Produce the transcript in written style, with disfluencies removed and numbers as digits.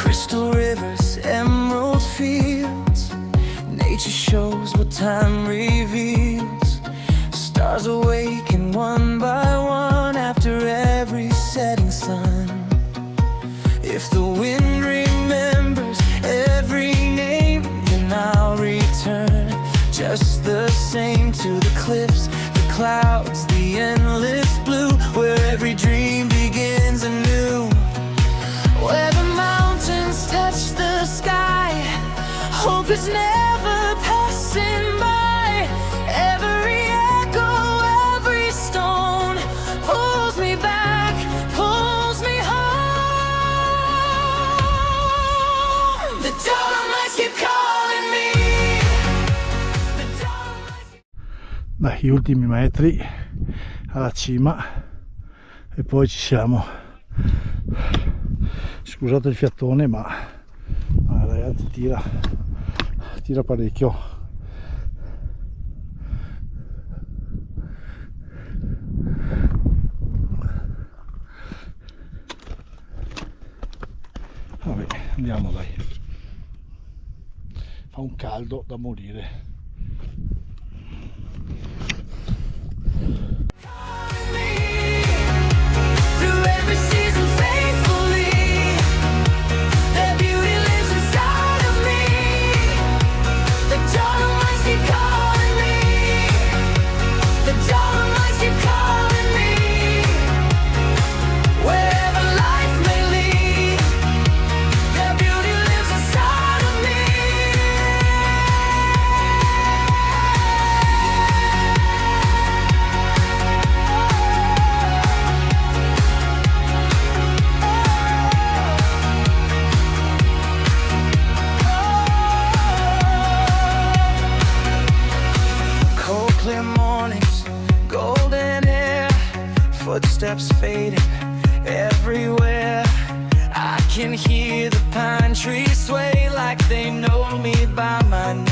Crystal rivers, emerald fields. Nature shows what time reveals. Stars awaken one by one after every setting sun. If the wind remembers every name, then I'll return just the same to the cliffs, the clouds, the endless blue, where every dream begins anew. Where the mountains touch the sky, hope is never passing by. Every echo, every stone pulls me back, pulls me home. The Dolomites keep calling me. The Dolomites... Dai, gli ultimi metri alla cima e poi ci siamo. Scusate il fiatone, ma ragazzi, tira parecchio. Vabbè, andiamo, dai. Fa un caldo da morire. Footsteps fading everywhere. I can hear the pine trees sway like they know me by my name.